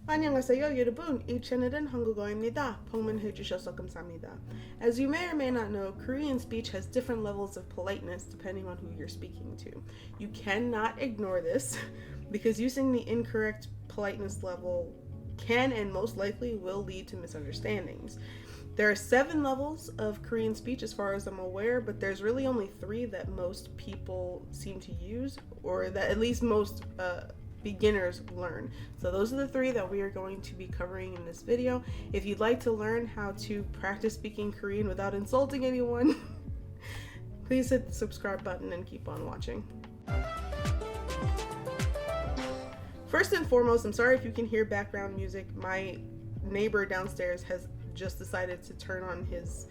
안녕하세요, 여러분. 이 채널은 한국어입니다. 방문해 주셔서 감사합니다. As you may or may not know, Korean speech has different levels of politeness depending on who you're speaking to. You cannot ignore this because using the incorrect politeness level can and most likely will lead to misunderstandings. There are 7 levels of Korean speech as far as I'm aware, but there's really only 3 that most people seem to use, or that at least most beginners learn. So those are the 3 that we are going to be covering in this video. If you'd like to learn how to practice speaking Korean without insulting anyone, please hit the subscribe button and keep on watching. First and foremost, I'm sorry if you can hear background music. My neighbor downstairs has just decided to turn on his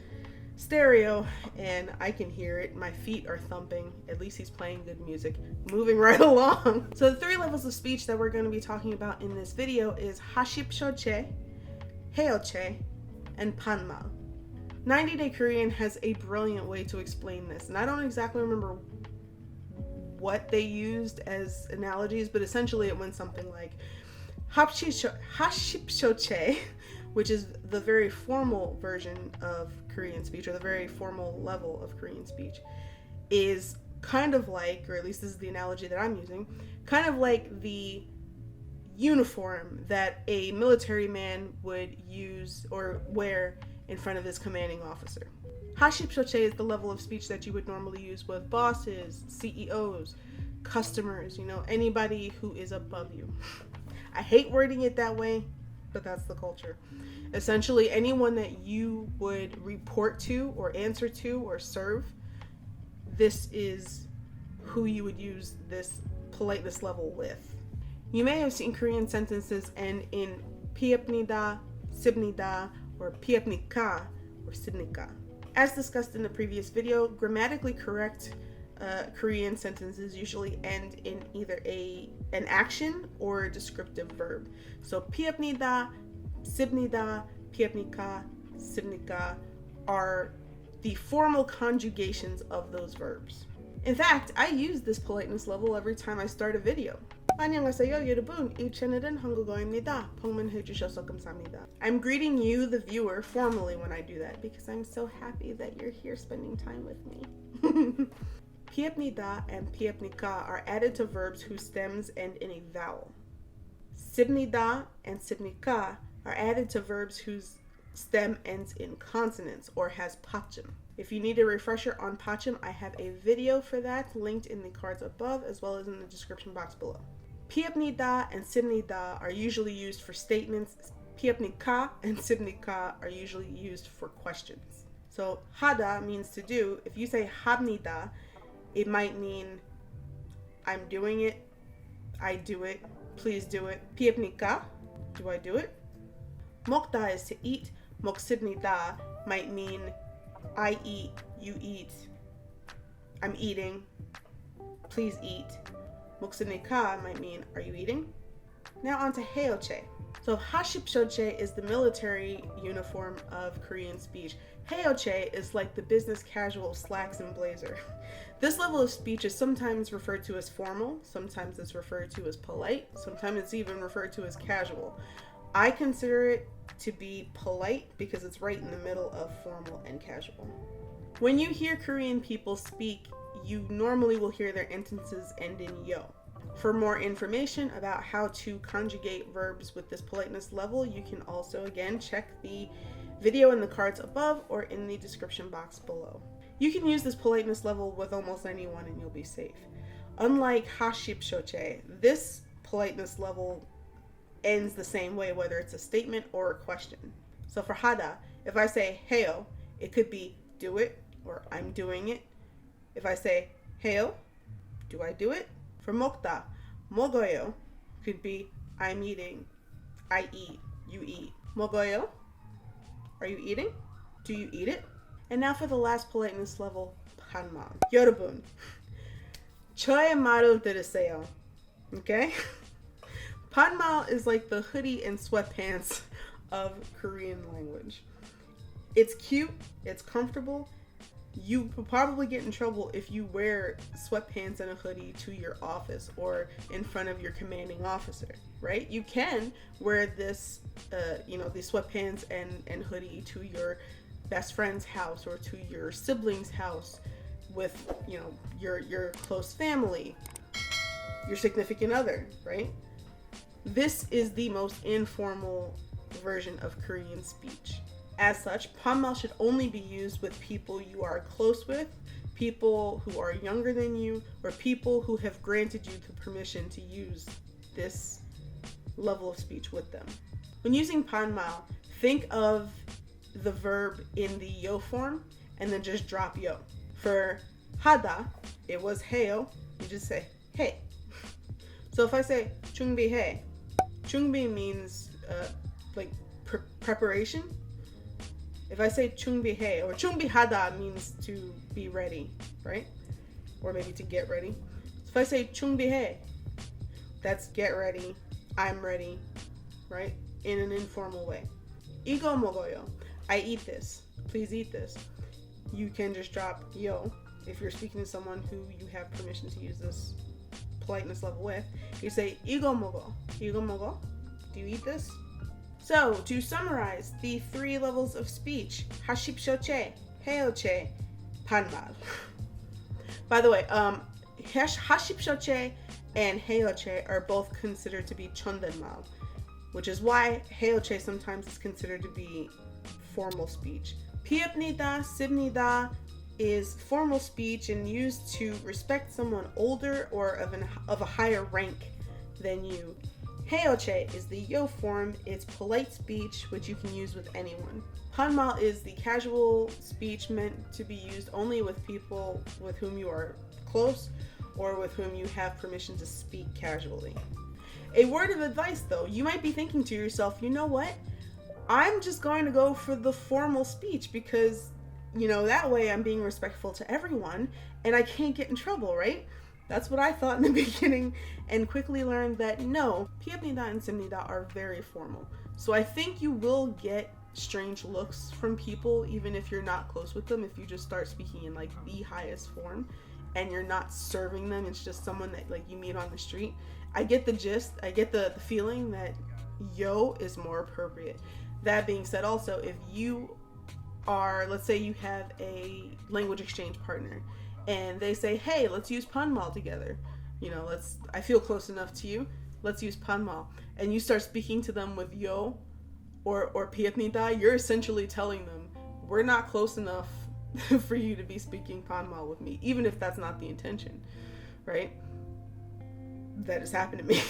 stereo and I can hear it. My feet are thumping. At least he's playing good music. Moving right along. So the 3 levels of speech that we're going to be talking about in this video is hashipshoche, heoche, and panmal. 90 Day Korean has a brilliant way to explain this, and I don't exactly remember what they used as analogies, but essentially it went something like hashipshoche, which is the very formal version of Korean speech, or the very formal level of Korean speech, is kind of like, or at least this is the analogy that I'm using, kind of like the uniform that a military man would use or wear in front of his commanding officer. Hashipshoche is the level of speech that you would normally use with bosses, CEOs, customers, anybody who is above you. I hate wording it that way, but that's the culture. Essentially, anyone that you would report to or answer to or serve, this is who you would use this politeness level with. You may have seen Korean sentences end in piepnida, sibnida, or piepnika, or sibnika. As discussed in the previous video, grammatically correct Korean sentences usually end in either an action or a descriptive verb. So piepnida, sibnida, piepnika, sibnika are the formal conjugations of those verbs. In fact, I use this politeness level every time I start a video. 안녕하세요, 여러분. 이 채널은 한국어입니다. 방문해 주셔서 감사합니다. I'm greeting you, the viewer, formally when I do that because I'm so happy that you're here spending time with me. Piepnida and piepnika are added to verbs whose stems end in a vowel. Sibnida and sibnika are added to verbs whose stem ends in consonants or has pachim. If you need a refresher on pachim, I have a video for that linked in the cards above as well as in the description box below. Piepnida and sibnida are usually used for statements. Piepnika and sibnika are usually used for questions. So hada means to do. If you say habnida, it might mean I'm doing it, I do it, please do it. Piepnika, do I do it? Mokda is to eat. Moksibnida might mean I eat, you eat, I'm eating, please eat. Moksibnika might mean are you eating? Now on to heoche. So hashipshoche is the military uniform of Korean speech. Heoche is like the business casual slacks and blazer. This level of speech is sometimes referred to as formal, sometimes it's referred to as polite, sometimes it's even referred to as casual. I consider it to be polite because it's right in the middle of formal and casual. When you hear Korean people speak, you normally will hear their sentences end in yo. For more information about how to conjugate verbs with this politeness level, you can also again check the video in the cards above or in the description box below. You can use this politeness level with almost anyone and you'll be safe. Unlike hashipshoche, this politeness level ends the same way, whether it's a statement or a question. So for hada, if I say heo, it could be do it or I'm doing it. If I say heo, do I do it? For mokda, mogoyo could be I'm eating, I eat, you eat. Mogoyo, are you eating? Do you eat it? And now for the last politeness level, panmal. 여러분, 저의 말을 들으세요. Okay? Panmal is like the hoodie and sweatpants of Korean language. It's cute, it's comfortable, You will probably get in trouble if you wear sweatpants and a hoodie to your office or in front of your commanding officer, right? You can wear this, these sweatpants and hoodie to your best friend's house or to your sibling's house with, your close family, your significant other, right? This is the most informal version of Korean speech. As such, panmal should only be used with people you are close with, people who are younger than you, or people who have granted you the permission to use this level of speech with them. When using panmal, think of the verb in the yo form and then just drop yo. For hada, it was heyo, you just say hey. So if I say 준비해, 준비 means preparation. If I say 준비해 or 준비하다 means to be ready, right? Or maybe to get ready. So if I say 준비해, that's get ready, I'm ready, right? In an informal way. 이거 먹어요, I eat this, please eat this. You can just drop yo if you're speaking to someone who you have permission to use this politeness level with. You say 이거 먹어, 이거 먹어, do you eat this? So, to summarize the 3 levels of speech, 하십쇼체, 해요체, 판말. By the way, 하십쇼체 and 해요체 are both considered to be 존댓말, which is why 해요체 sometimes is considered to be formal speech. 피읍니다, 씁니다 is formal speech and used to respect someone older or of a higher rank than you. 해요체 is the yo form. It's polite speech which you can use with anyone. 판말 is the casual speech meant to be used only with people with whom you are close or with whom you have permission to speak casually. A word of advice though, you might be thinking to yourself, you know what? I'm just going to go for the formal speech because, that way I'm being respectful to everyone and I can't get in trouble, right? That's what I thought in the beginning and quickly learned that no, 피읍니다 and 씁니다 are very formal. So I think you will get strange looks from people even if you're not close with them, if you just start speaking in the highest form and you're not serving them, it's just someone that you meet on the street. I get the gist, I get the feeling that yo is more appropriate. That being said, also, if you are, let's say you have a language exchange partner and they say, hey, let's use panmal together. I feel close enough to you, let's use panmal. And you start speaking to them with yo or pietnita, you're essentially telling them, we're not close enough for you to be speaking panmal with me, even if that's not the intention, right? That has happened to me.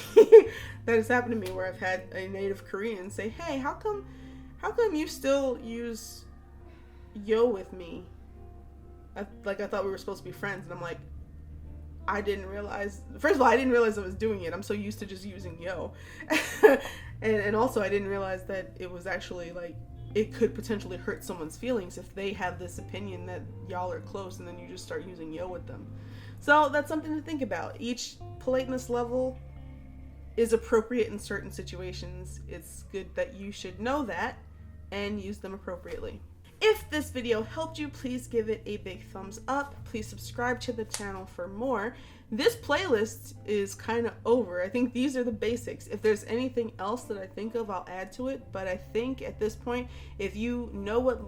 That has happened to me where I've had a native Korean say, hey, how come you still use yo with me? I thought we were supposed to be friends. And I'm like, I didn't realize, first of all, I didn't realize I was doing it. I'm so used to just using yo. and also I didn't realize that it was actually it could potentially hurt someone's feelings if they have this opinion that y'all are close and then you just start using yo with them. So that's something to think about. Each politeness level is appropriate in certain situations. It's good that you should know that and use them appropriately. If this video helped you, please give it a big thumbs up. Please subscribe to the channel for more. This playlist is kind of over. I think these are the basics. If there's anything else that I think of, I'll add to it. But I think at this point, if you know what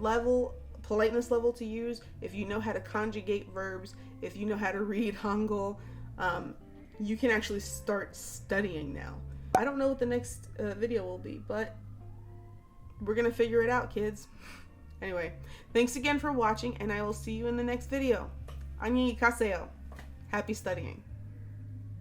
politeness level to use, if you know how to conjugate verbs, if you know how to read Hangul, you can actually start studying now. I don't know what the next video will be, but we're gonna figure it out, kids. Anyway, thanks again for watching, and I will see you in the next video. 안녕히 가세요. Happy studying.